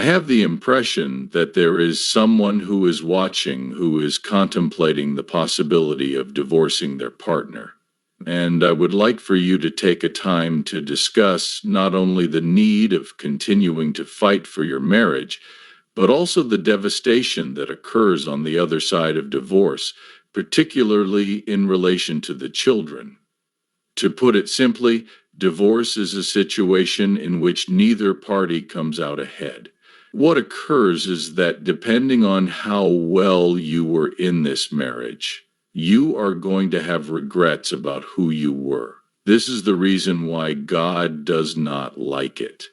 I have the impression that there is someone who is watching who is contemplating the possibility of divorcing their partner. And I would like for you to take a time to discuss not only the need of continuing to fight for your marriage, but also the devastation that occurs on the other side of divorce, particularly in relation to the children. To put it simply, divorce is a situation in which neither party comes out ahead. What occurs is that depending on how well you were in this marriage, you are going to have regrets about who you were. This is the reason why God does not like it.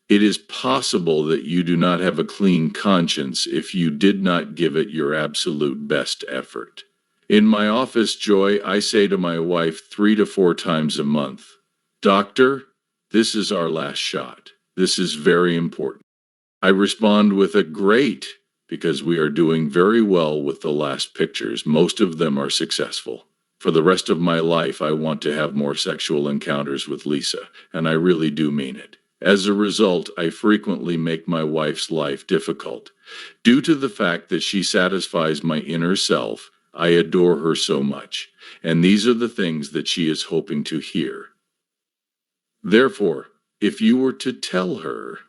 It is possible that you do not have a clean conscience if you did not give it your absolute best effort. In my office, Joy, I say to my wife 3 to 4 times a month, "Doctor, this is our last shot. This is very important." I respond with a "great," because we are doing very well with the last pictures. Most of them are successful. For the rest of my life, I want to have more sexual encounters with Lisa, and I really do mean it. As a result, I frequently make my wife's life difficult. Due to the fact that she satisfies my inner self, I adore her so much, and these are the things that she is hoping to hear. Therefore, if you were to tell her,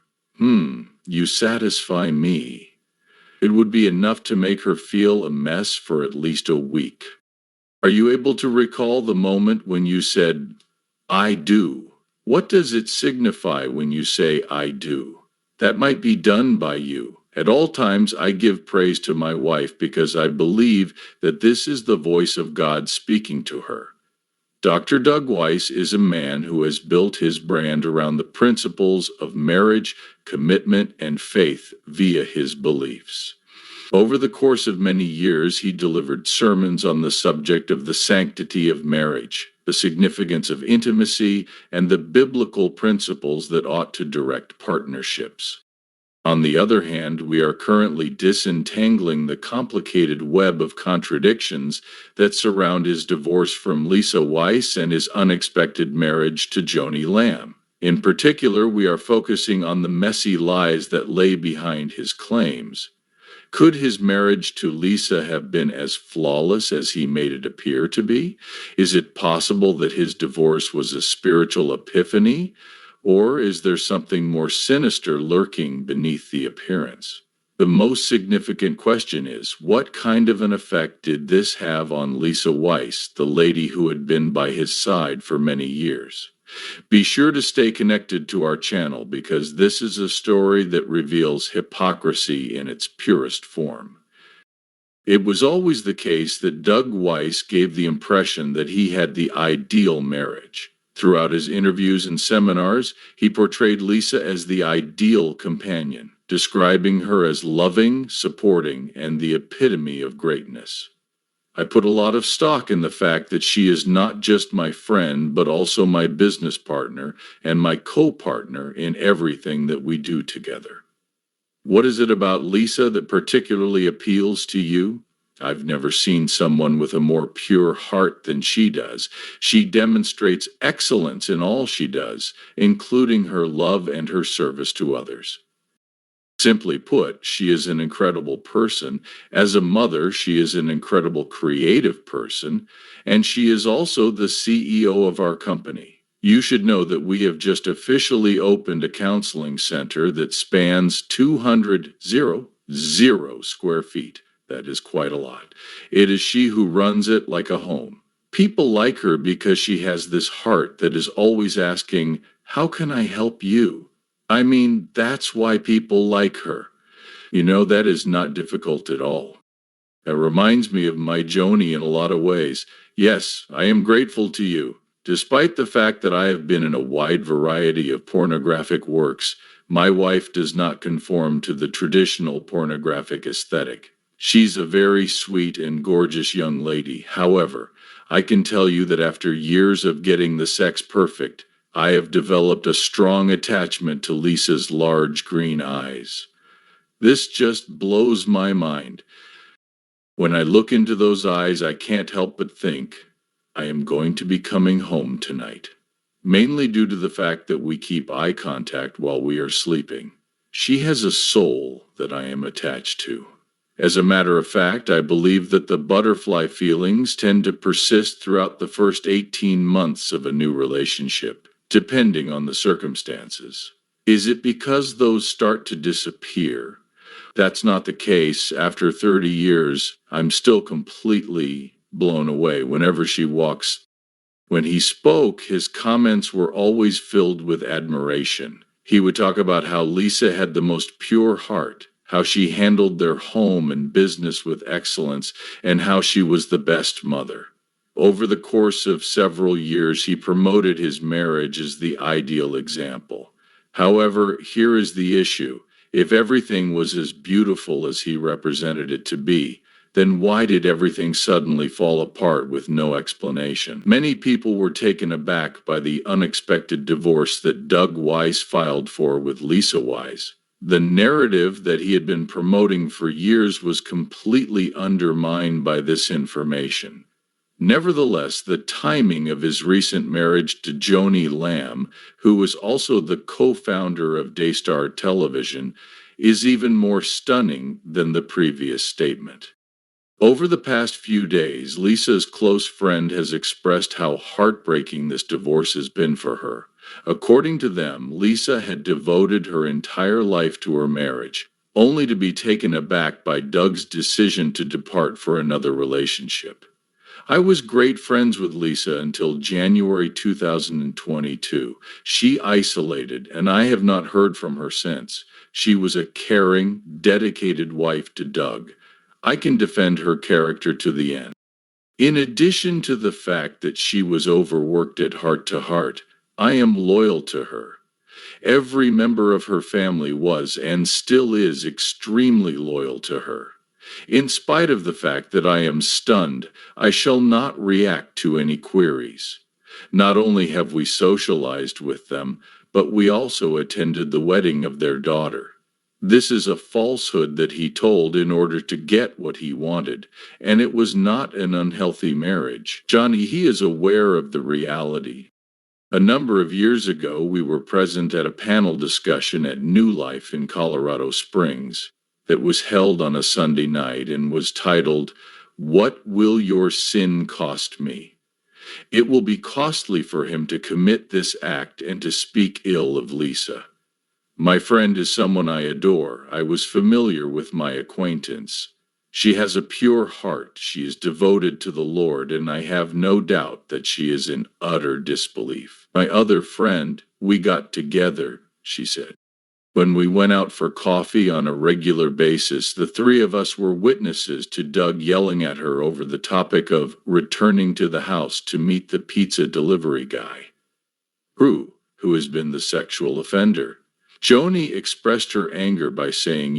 you satisfy me, it would be enough to make her feel a mess for at least a week. Are you able to recall the moment when you said, "I do"? What does it signify when you say, "I do"? That might be done by you. At all times, I give praise to my wife because I believe that this is the voice of God speaking to her. Dr. Doug Weiss is a man who has built his brand around the principles of marriage, commitment, and faith via his beliefs. Over the course of many years, he delivered sermons on the subject of the sanctity of marriage, the significance of intimacy, and the biblical principles that ought to direct partnerships. On the other hand, we are currently disentangling the complicated web of contradictions that surround his divorce from Lisa Weiss and his unexpected marriage to Joni Lamb. In particular, we are focusing on the messy lies that lay behind his claims. Could his marriage to Lisa have been as flawless as he made it appear to be? Is it possible that his divorce was a spiritual epiphany? Or is there something more sinister lurking beneath the appearance? The most significant question is, what kind of an effect did this have on Lisa Weiss, the lady who had been by his side for many years? Be sure to stay connected to our channel because this is a story that reveals hypocrisy in its purest form. It was always the case that Doug Weiss gave the impression that he had the ideal marriage. Throughout his interviews and seminars, he portrayed Lisa as the ideal companion, describing her as loving, supporting, and the epitome of greatness. I put a lot of stock in the fact that she is not just my friend, but also my business partner and my co-partner in everything that we do together. What is it about Lisa that particularly appeals to you? I've never seen someone with a more pure heart than she does. She demonstrates excellence in all she does, including her love and her service to others. Simply put, she is an incredible person. As a mother, she is an incredible creative person, and she is also the CEO of our company. You should know that we have just officially opened a counseling center that spans 200 square feet. That is quite a lot. It is she who runs it like a home. People like her because she has this heart that is always asking, "How can I help you?" I mean, that's why people like her. You know, that is not difficult at all. That reminds me of my Joni in a lot of ways. Yes, I am grateful to you. Despite the fact that I have been in a wide variety of pornographic works, my wife does not conform to the traditional pornographic aesthetic. She's a very sweet and gorgeous young lady. However, I can tell you that after years of getting the sex perfect, I have developed a strong attachment to Lisa's large green eyes. This just blows my mind. When I look into those eyes, I can't help but think, I am going to be coming home tonight. Mainly due to the fact that we keep eye contact while we are sleeping. She has a soul that I am attached to. As a matter of fact, I believe that the butterfly feelings tend to persist throughout the first 18 months of a new relationship, depending on the circumstances. Is it because those start to disappear? That's not the case. After 30 years, I'm still completely blown away whenever she walks. When he spoke, his comments were always filled with admiration. He would talk about how Lisa had the most pure heart, how she handled their home and business with excellence, and how she was the best mother. Over the course of several years, he promoted his marriage as the ideal example. However, here is the issue. If everything was as beautiful as he represented it to be, then why did everything suddenly fall apart with no explanation? Many people were taken aback by the unexpected divorce that Doug Weiss filed for with Lisa Weiss. The narrative that he had been promoting for years was completely undermined by this information. Nevertheless, the timing of his recent marriage to Joni Lamb, who was also the co-founder of Daystar Television, is even more stunning than the previous statement. Over the past few days, Lisa's close friend has expressed how heartbreaking this divorce has been for her. According to them, Lisa had devoted her entire life to her marriage, only to be taken aback by Doug's decision to depart for another relationship. I was great friends with Lisa until January 2022. She isolated, and I have not heard from her since. She was a caring, dedicated wife to Doug. I can defend her character to the end. In addition to the fact that she was overworked at Heart to Heart, I am loyal to her. Every member of her family was and still is extremely loyal to her. In spite of the fact that I am stunned, I shall not react to any queries. Not only have we socialized with them, but we also attended the wedding of their daughter. This is a falsehood that he told in order to get what he wanted, and it was not an unhealthy marriage. Johnny, he is aware of the reality. A number of years ago, we were present at a panel discussion at New Life in Colorado Springs that was held on a Sunday night and was titled, "What Will Your Sin Cost Me?" It will be costly for him to commit this act and to speak ill of Lisa. My friend is someone I adore. I was familiar with my acquaintance. She has a pure heart. She is devoted to the Lord, and I have no doubt that she is in utter disbelief. My other friend, we got together, she said. When we went out for coffee on a regular basis, the three of us were witnesses to Doug yelling at her over the topic of returning to the house to meet the pizza delivery guy. Who has been the sexual offender. Joni expressed her anger by saying,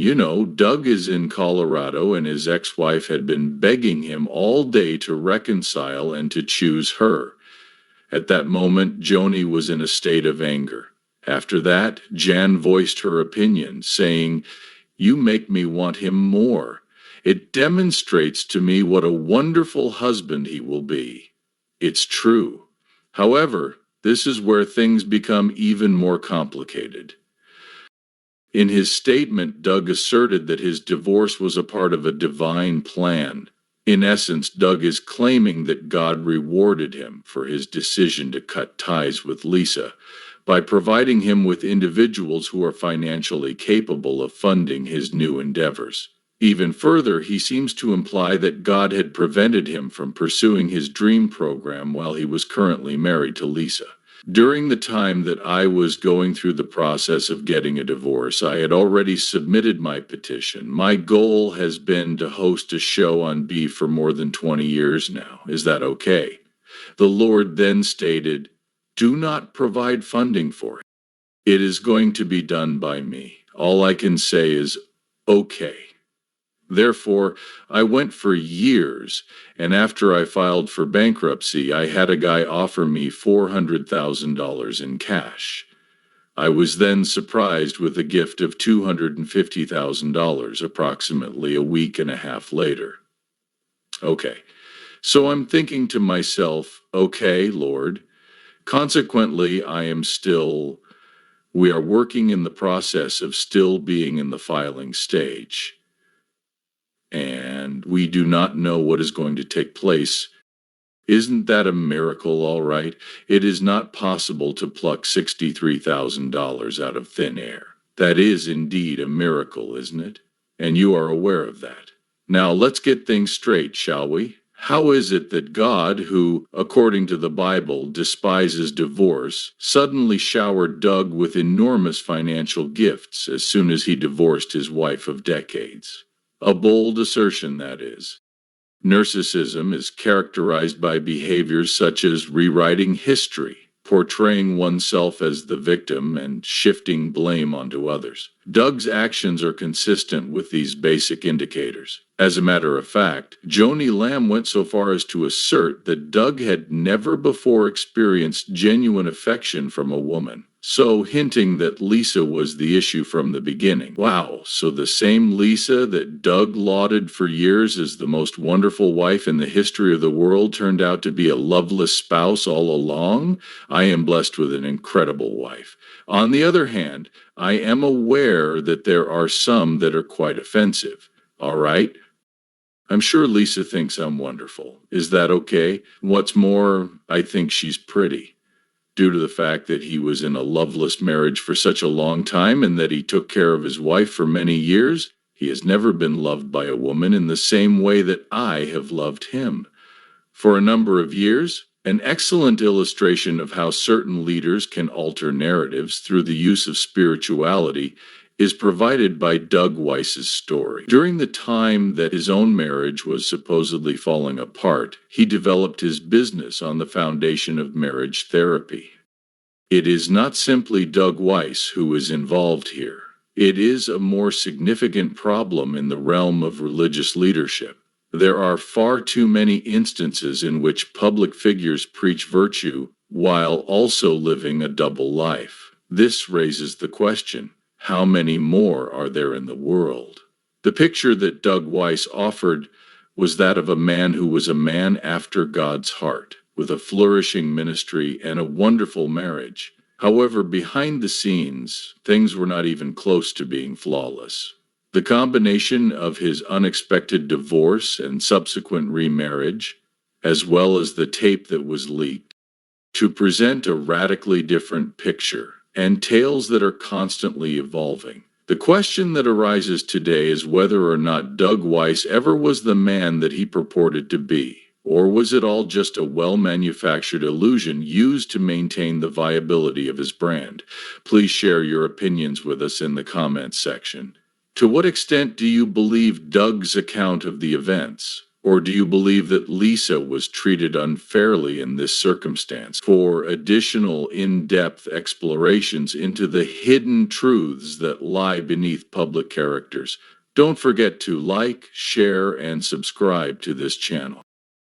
Doug is in Colorado and his ex-wife had been begging him all day to reconcile and to choose her. At that moment, Joni was in a state of anger. After that, Jan voiced her opinion, saying, "You make me want him more. It demonstrates to me what a wonderful husband he will be." It's true. However, this is where things become even more complicated. In his statement, Doug asserted that his divorce was a part of a divine plan. In essence, Doug is claiming that God rewarded him for his decision to cut ties with Lisa by providing him with individuals who are financially capable of funding his new endeavors. Even further, he seems to imply that God had prevented him from pursuing his dream program while he was currently married to Lisa. During the time that I was going through the process of getting a divorce, I had already submitted my petition. My goal has been to host a show on B for more than 20 years now. Is that okay? The Lord then stated, "Do not provide funding for it. It is going to be done by me." All I can say is, okay. Therefore, I went for years, and after I filed for bankruptcy, I had a guy offer me $400,000 in cash. I was then surprised with a gift of $250,000 approximately a week and a half later. Okay, so I'm thinking to myself, okay, Lord, consequently, I am still We are working in the process of still being in the filing stage, and we do not know what is going to take place. Isn't that a miracle, all right? It is not possible to pluck $63,000 out of thin air. That is indeed a miracle, isn't it? And you are aware of that. Now let's get things straight, shall we? How is it that God, who, according to the Bible, despises divorce, suddenly showered Doug with enormous financial gifts as soon as he divorced his wife of decades? A bold assertion, that is. Narcissism is characterized by behaviors such as rewriting history, portraying oneself as the victim, and shifting blame onto others. Doug's actions are consistent with these basic indicators. As a matter of fact, Joni Lamb went so far as to assert that Doug had never before experienced genuine affection from a woman, so hinting that Lisa was the issue from the beginning. Wow, so the same Lisa that Doug lauded for years as the most wonderful wife in the history of the world turned out to be a loveless spouse all along? I am blessed with an incredible wife. On the other hand, I am aware that there are some that are quite offensive. All right? I'm sure Lisa thinks I'm wonderful. Is that okay? What's more, I think she's pretty, due to the fact that he was in a loveless marriage for such a long time and that he took care of his wife for many years. He has never been loved by a woman in the same way that I have loved him. For a number of years, an excellent illustration of how certain leaders can alter narratives through the use of spirituality is provided by Doug Weiss's story. During the time that his own marriage was supposedly falling apart, he developed his business on the foundation of marriage therapy. It is not simply Doug Weiss who is involved here. It is a more significant problem in the realm of religious leadership. There are far too many instances in which public figures preach virtue while also living a double life. This raises the question, how many more are there in the world? The picture that Doug Weiss offered was that of a man who was a man after God's heart, with a flourishing ministry and a wonderful marriage. However, behind the scenes, things were not even close to being flawless. The combination of his unexpected divorce and subsequent remarriage, as well as the tape that was leaked, to present a radically different picture and tales that are constantly evolving. The question that arises today is whether or not Doug Weiss ever was the man that he purported to be, or was it all just a well-manufactured illusion used to maintain the viability of his brand? Please share your opinions with us in the comments section. To what extent do you believe Doug's account of the events? Or do you believe that Lisa was treated unfairly in this circumstance? For additional in-depth explorations into the hidden truths that lie beneath public characters, don't forget to like, share, and subscribe to this channel.